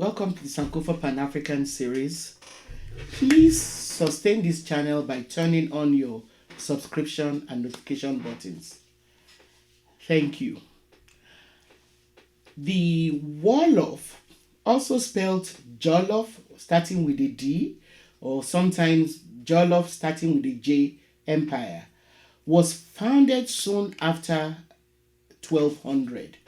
Welcome to the Sankofa Pan-African series. Please sustain this channel by turning on your subscription and notification buttons. Thank you. The Wolof, also spelled Jollof starting with a D, or sometimes Jollof starting with a J, Empire, was founded soon after 1200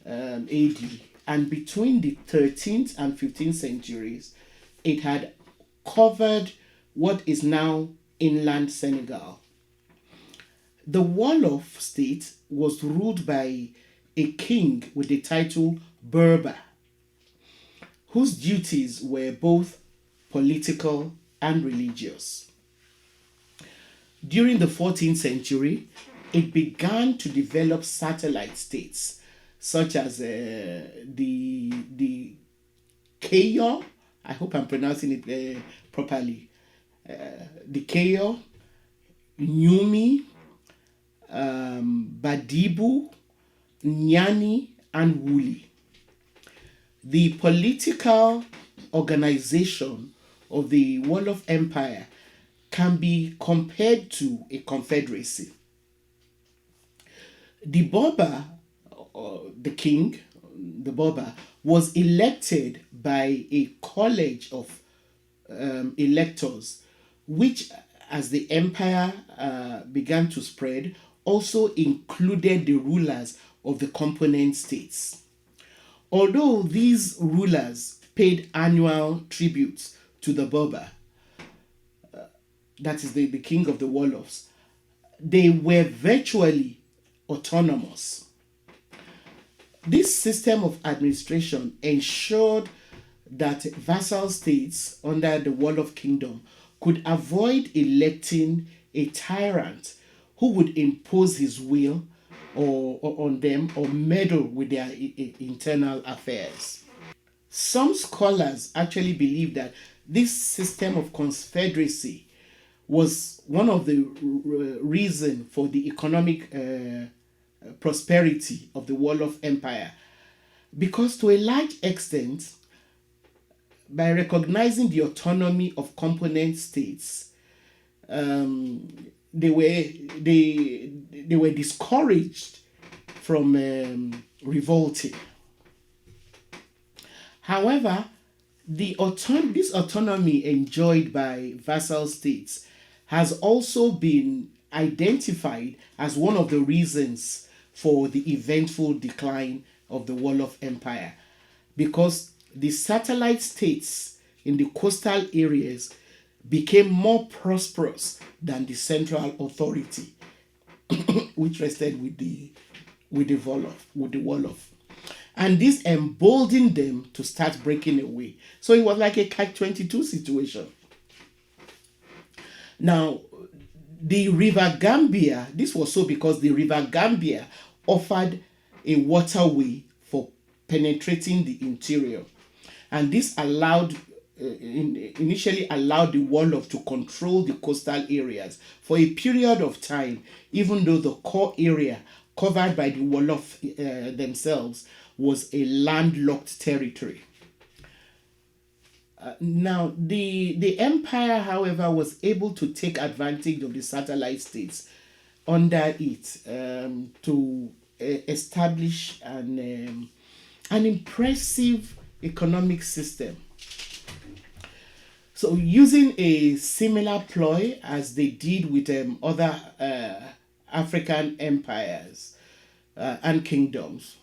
AD, and between the 13th and 15th centuries, it had covered what is now inland Senegal. The Wolof state was ruled by a king with the title Berber, whose duties were both political and religious. During the 14th century, it began to develop satellite states such as the Kayo, I hope I'm pronouncing it properly, the Kayo, Nyumi, Badibu, Nyani, and Wuli. The political organization of the Wolof Empire can be compared to a confederacy. The Berber, the king, the Berber, was elected by a college of electors, which, as the empire began to spread, also included the rulers of the component states. Although these rulers paid annual tributes to the Berber, that is the king of the Wolofs, they were virtually autonomous. This system of administration ensured that vassal states under the Wolof kingdom could avoid electing a tyrant who would impose his will or on them or meddle with their internal affairs. Some scholars actually believe that this system of confederacy was one of the reasons for the economic prosperity of the Wolof Empire, because to a large extent, by recognizing the autonomy of component states, they were discouraged from revolting. However, this autonomy enjoyed by vassal states has also been identified as one of the reasons for the eventful decline of the Wolof Empire, because the satellite states in the coastal areas became more prosperous than the central authority, which rested with the Wolof. And this emboldened them to start breaking away. So it was like a catch-22 situation. Now, the River Gambia, this was so because the River Gambia offered a waterway for penetrating the interior. And this initially allowed the Wolof to control the coastal areas for a period of time, even though the core area covered by the Wolof themselves was a landlocked territory. Now, the empire, however, was able to take advantage of the satellite states under it to establish an impressive economic system. So, using a similar ploy as they did with other African empires and kingdoms,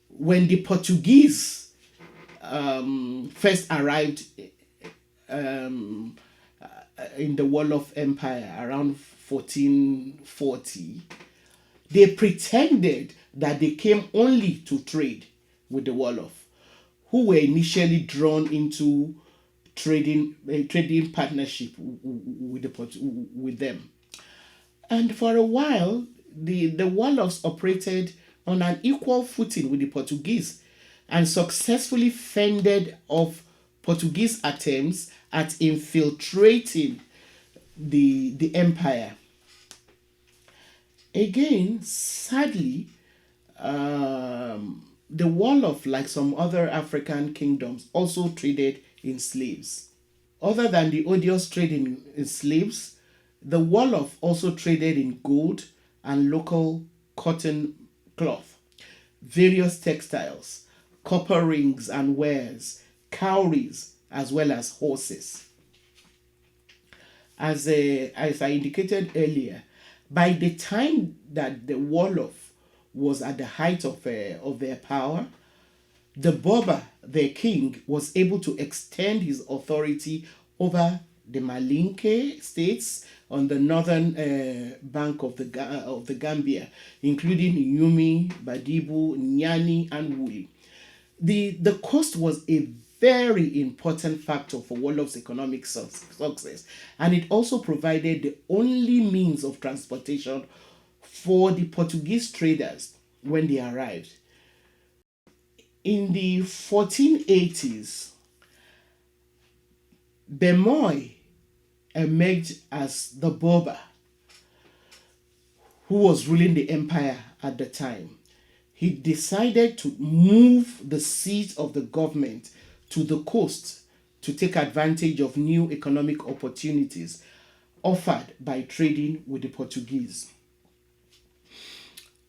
when the Portuguese first arrived in the Wolof Empire around 1440, they pretended that they came only to trade with the Wolof, who were initially drawn into trading partnership with them. And for a while, the Wolofs operated on an equal footing with the Portuguese and successfully fended off Portuguese attempts at infiltrating the empire. Again, sadly, the The Wolof, like some other African kingdoms, also traded in slaves. Other than the odious trade in slaves, the Wolof also traded in gold and local cotton cloth, various textiles, copper rings and wares, cowries, as well as horses. As I indicated earlier, by the time that the Wolof was at the height of their power, the Berber, their king, was able to extend his authority over the Malinke states on the northern bank of the Gambia, including Yumi, Badibu, Nyani, and Wuli. The coast was a very important factor for Wolof's economic success, and it also provided the only means of transportation for the Portuguese traders when they arrived. In the 1480s, Bemoy emerged as the Berber who was ruling the empire at the time. He decided to move the seat of the government to the coast to take advantage of new economic opportunities offered by trading with the Portuguese.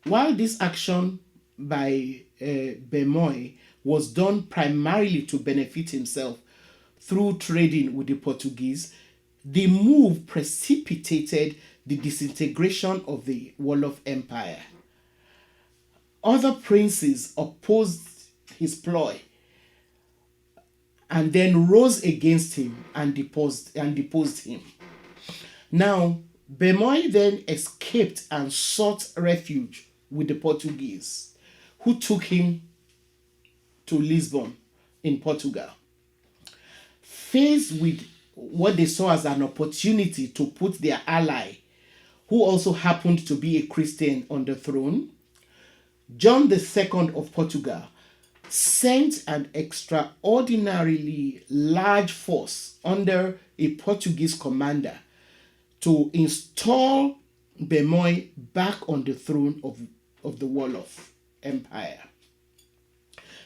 While this action by Bemoy was done primarily to benefit himself through trading with the Portuguese, the move precipitated the disintegration of the Wolof Empire. Other princes opposed his ploy and then rose against him and deposed him. Now, Bemoy then escaped and sought refuge with the Portuguese, who took him to Lisbon in Portugal. Faced with what they saw as an opportunity to put their ally, who also happened to be a Christian, on the throne, John II of Portugal sent an extraordinarily large force under a Portuguese commander to install Bemoy back on the throne of the Wolof Empire.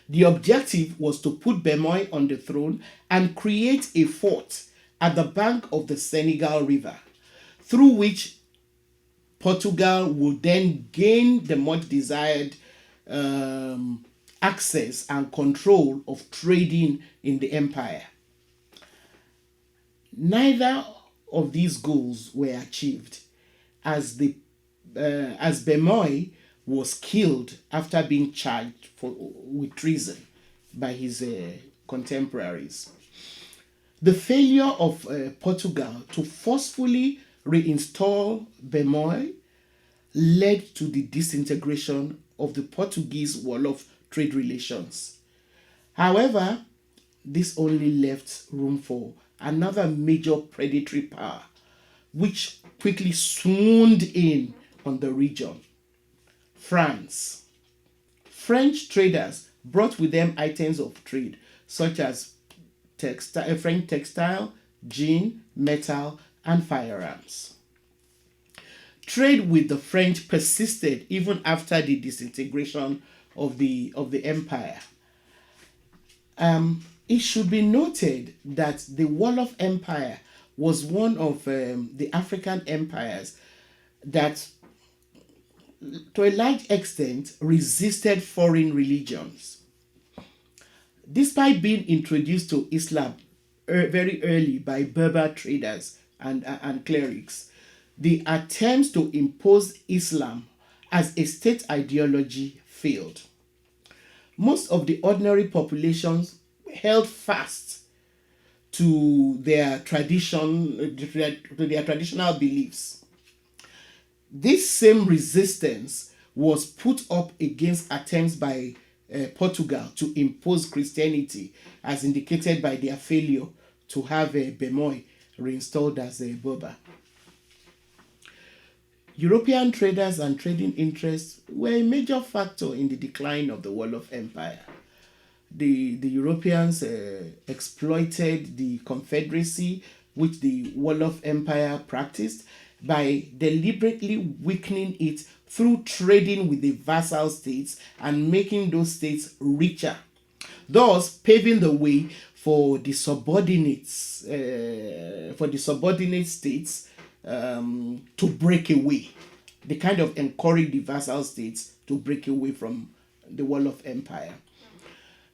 The objective was to put Bemoy on the throne and create a fort at the bank of the Senegal River, through which Portugal would then gain the much desired access and control of trading in the empire. Neither of these goals were achieved, as Bemoy was killed after being charged with treason by his contemporaries. The failure of Portugal to forcefully reinstall Bemoy led to the disintegration of the Portuguese-Wolof trade relations. However, this only left room for another major predatory power, which quickly swooned in on the region: France. French traders brought with them items of trade such as French textile, gin, metal, and firearms. Trade with the French persisted even after the disintegration of the empire. It should be noted that the Wolof Empire was one of the African empires that, to a large extent, resisted foreign religions. Despite being introduced to Islam very early by Berber traders and clerics, the attempts to impose Islam as a state ideology failed. Most of the ordinary populations held fast to their traditional beliefs. This same resistance was put up against attempts by Portugal to impose Christianity, as indicated by their failure to have Bemoy reinstalled as a Berber. European traders and trading interests were a major factor in the decline of the Wolof Empire. The Europeans exploited the confederacy which the Wolof Empire practiced by deliberately weakening it through trading with the vassal states and making those states richer, thus paving the way for the subordinate states to break away. They kind of encourage the vassal states to break away from the Wolof Empire.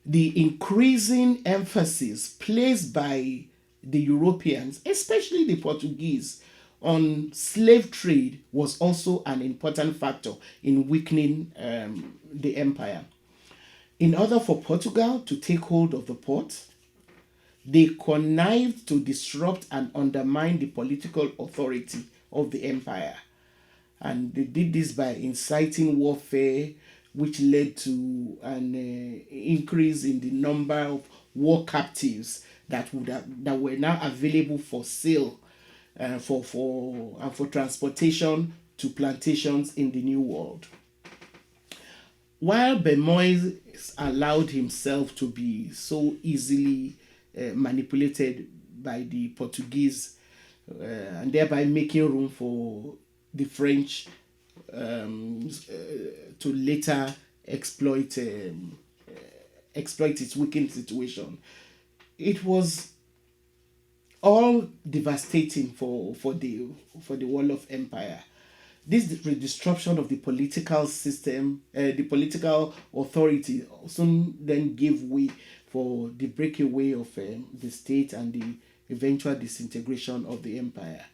The increasing emphasis placed by the Europeans, especially the Portuguese, on slave trade was also an important factor in weakening the empire. In order for Portugal to take hold of the port, they connived to disrupt and undermine the political authority of the empire. And they did this by inciting warfare, which led to an increase in the number of war captives that were now available for sale, for transportation to plantations in the New World. While Bemois allowed himself to be so easily manipulated by the Portuguese, and thereby making room for the French to later exploit its weakened situation, it was all devastating for the Wolof Empire. This disruption of the political system, the political authority, soon then gave way for the breakaway of the state and the eventual disintegration of the empire.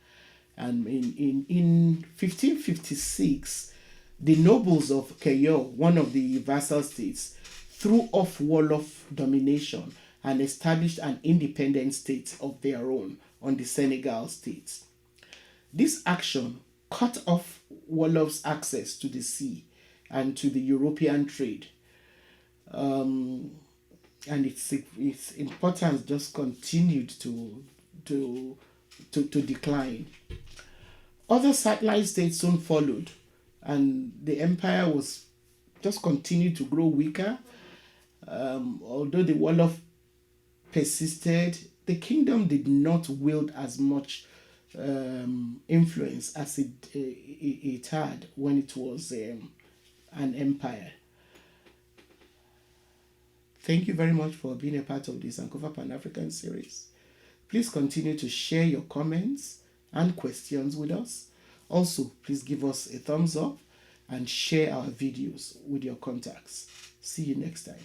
And in 1556, the nobles of Keyo, one of the vassal states, threw off Wolof domination and established an independent state of their own on the Senegal states. This action cut off Wolof's access to the sea and to the European trade. And its importance just continued to decline. Other satellite states soon followed, and the empire was just continued to grow weaker. Although the Wolof persisted, the kingdom did not wield as much influence as it had when it was an empire. Thank you very much for being a part of this Sankofa Pan-African series. Please continue to share your comments and questions with us. Also, please give us a thumbs up and share our videos with your contacts. See you next time.